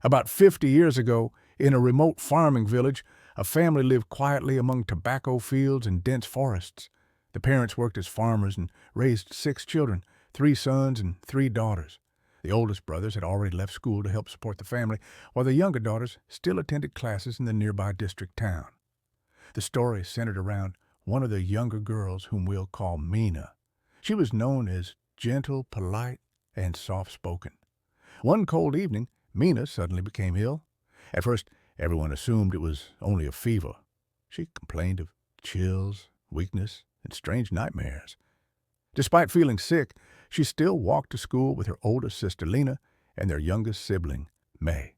About 50 years ago, in a remote farming village, a family lived quietly among tobacco fields and dense forests. The parents worked as farmers and raised 6 children, 3 sons and 3 daughters. The oldest brothers had already left school to help support the family, while the younger daughters still attended classes in the nearby district town. The story centered around one of the younger girls whom we'll call Mina. She was known as gentle, polite, and soft-spoken. One cold evening, Mina suddenly became ill. At first, everyone assumed it was only a fever. She complained of chills, weakness, and strange nightmares. Despite feeling sick, she still walked to school with her oldest sister Lena and their youngest sibling, May.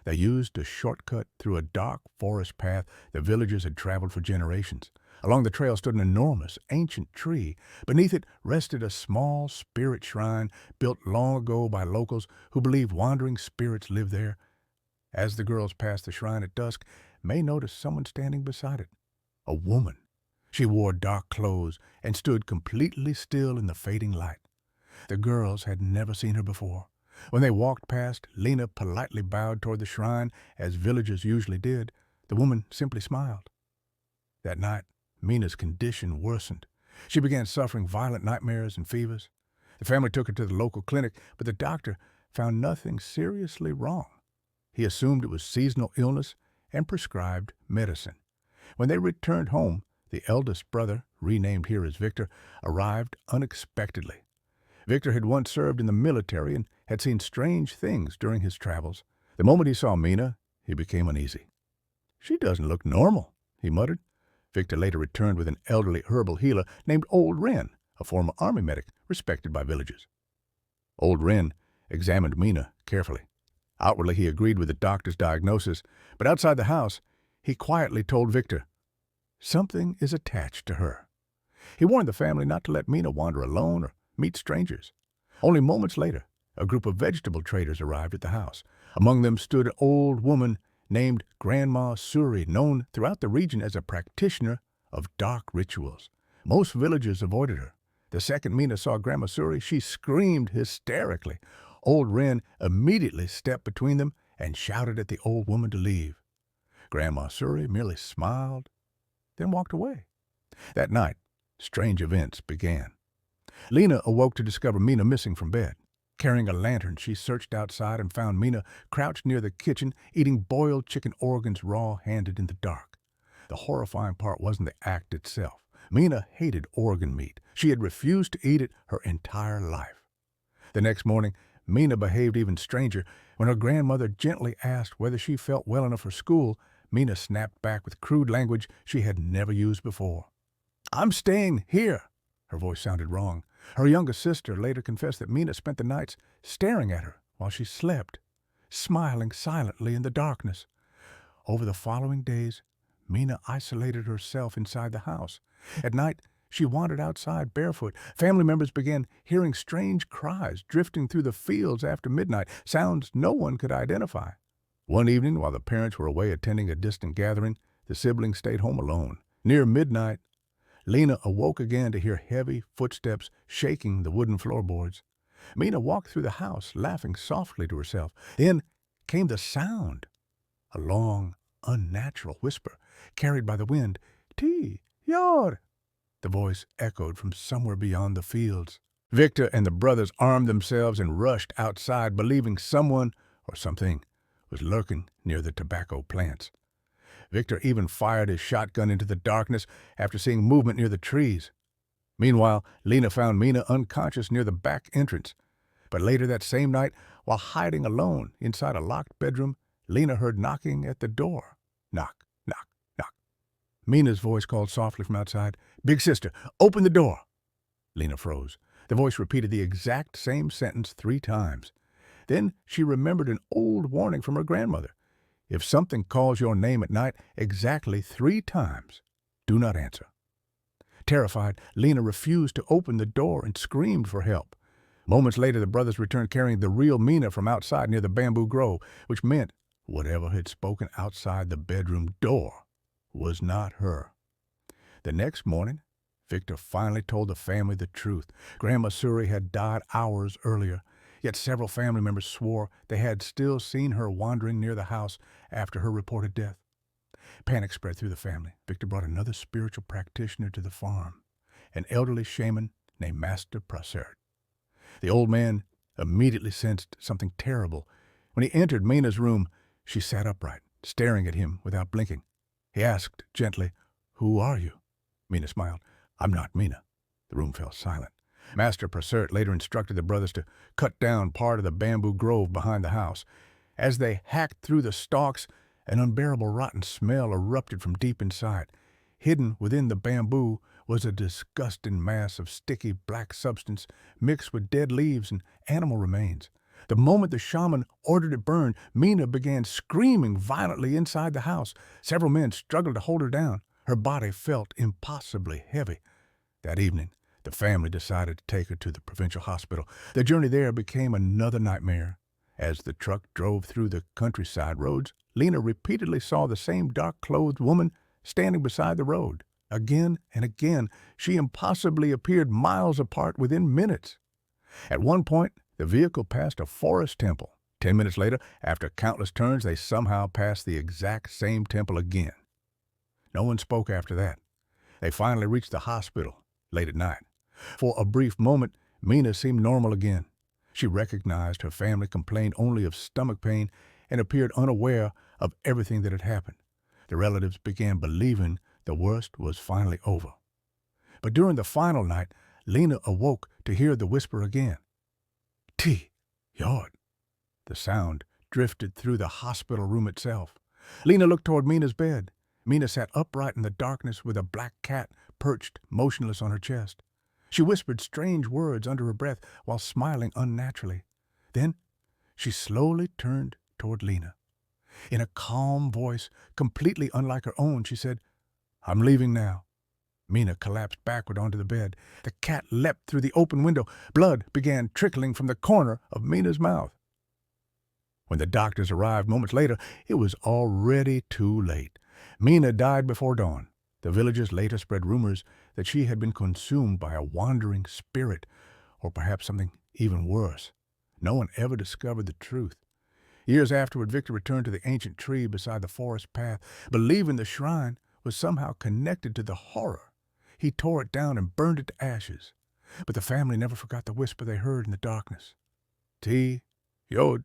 They used a shortcut through a dark forest path the villagers had traveled for generations. Along the trail stood an enormous, ancient tree. Beneath it rested a small spirit shrine built long ago by locals who believed wandering spirits lived there. As the girls passed the shrine at dusk, May noticed someone standing beside it. A woman. She wore dark clothes and stood completely still in the fading light. The girls had never seen her before. When they walked past, Lena politely bowed toward the shrine, as villagers usually did. The woman simply smiled. That night, Mina's condition worsened. She began suffering violent nightmares and fevers. The family took her to the local clinic, but the doctor found nothing seriously wrong. He assumed it was seasonal illness and prescribed medicine. When they returned home, the eldest brother, renamed here as Victor, arrived unexpectedly. Victor had once served in the military and had seen strange things during his travels. The moment he saw Mina, he became uneasy. "She doesn't look normal," he muttered. Victor later returned with an elderly herbal healer named Old Wren, a former army medic respected by villagers. Old Wren examined Mina carefully. Outwardly, he agreed with the doctor's diagnosis, but outside the house, he quietly told Victor, "Something is attached to her." He warned the family not to let Mina wander alone or meet strangers. Only moments later, a group of vegetable traders arrived at the house. Among them stood an old woman named Grandma Suri, known throughout the region as a practitioner of dark rituals. Most villagers avoided her. The second Mina saw Grandma Suri, she screamed hysterically. Old Wren immediately stepped between them and shouted at the old woman to leave. Grandma Suri merely smiled, then walked away. That night, strange events began. Lena awoke to discover Mina missing from bed. Carrying a lantern, she searched outside and found Mina crouched near the kitchen, eating boiled chicken organs raw-handed in the dark. The horrifying part wasn't the act itself. Mina hated organ meat. She had refused to eat it her entire life. The next morning, Mina behaved even stranger. When her grandmother gently asked whether she felt well enough for school, Mina snapped back with crude language she had never used before. "I'm staying here." Her voice sounded wrong. Her youngest sister later confessed that Mina spent the nights staring at her while she slept, smiling silently in the darkness. Over the following days, Mina isolated herself inside the house. At night, she wandered outside barefoot. Family members began hearing strange cries drifting through the fields after midnight, sounds no one could identify. One evening, while the parents were away attending a distant gathering, the siblings stayed home alone. Near midnight, Lena awoke again to hear heavy footsteps shaking the wooden floorboards. Mina walked through the house, laughing softly to herself. Then came the sound, a long, unnatural whisper, carried by the wind. "YOD!" The voice echoed from somewhere beyond the fields. Victor and the brothers armed themselves and rushed outside, believing someone or something was lurking near the tobacco plants. Victor even fired his shotgun into the darkness after seeing movement near the trees. Meanwhile, Lena found Mina unconscious near the back entrance. But later that same night, while hiding alone inside a locked bedroom, Lena heard knocking at the door. Knock, knock, knock. Mina's voice called softly from outside, "Big sister, open the door." Lena froze. The voice repeated the exact same sentence 3 times. Then she remembered an old warning from her grandmother. If something calls your name at night exactly 3 times, do not answer. Terrified, Lena refused to open the door and screamed for help. Moments later, the brothers returned carrying the real Mina from outside near the bamboo grove, which meant whatever had spoken outside the bedroom door was not her. The next morning, Victor finally told the family the truth. Grandma Suri had died hours earlier. Yet several family members swore they had still seen her wandering near the house after her reported death. Panic spread through the family. Victor brought another spiritual practitioner to the farm, an elderly shaman named Master Prassert. The old man immediately sensed something terrible. When he entered Mina's room, she sat upright, staring at him without blinking. He asked gently, "Who are you?" Mina smiled. "I'm not Mina." The room fell silent. Master Prassert later instructed the brothers to cut down part of the bamboo grove behind the house. As they hacked through the stalks, an unbearable rotten smell erupted from deep inside. Hidden within the bamboo was a disgusting mass of sticky black substance mixed with dead leaves and animal remains. The moment the shaman ordered it burned, Mina began screaming violently inside the house. Several men struggled to hold her down. Her body felt impossibly heavy. That evening, the family decided to take her to the provincial hospital. The journey there became another nightmare. As the truck drove through the countryside roads, Lena repeatedly saw the same dark-clothed woman standing beside the road. Again and again, she impossibly appeared miles apart within minutes. At one point, the vehicle passed a forest temple. 10 minutes later, after countless turns, they somehow passed the exact same temple again. No one spoke after that. They finally reached the hospital late at night. For a brief moment, Mina seemed normal again. She recognized her family complained only of stomach pain and appeared unaware of everything that had happened. The relatives began believing the worst was finally over. But during the final night, Lena awoke to hear the whisper again. YOD. The sound drifted through the hospital room itself. Lena looked toward Mina's bed. Mina sat upright in the darkness with a black cat perched motionless on her chest. She whispered strange words under her breath while smiling unnaturally. Then she slowly turned toward Lena. In a calm voice, completely unlike her own, she said, "I'm leaving now." Mina collapsed backward onto the bed. The cat leapt through the open window. Blood began trickling from the corner of Mina's mouth. When the doctors arrived moments later, it was already too late. Mina died before dawn. The villagers later spread rumors that she had been consumed by a wandering spirit, or perhaps something even worse. No one ever discovered the truth. Years afterward, Victor returned to the ancient tree beside the forest path, believing the shrine was somehow connected to the horror. He tore it down and burned it to ashes. But the family never forgot the whisper they heard in the darkness. YOD.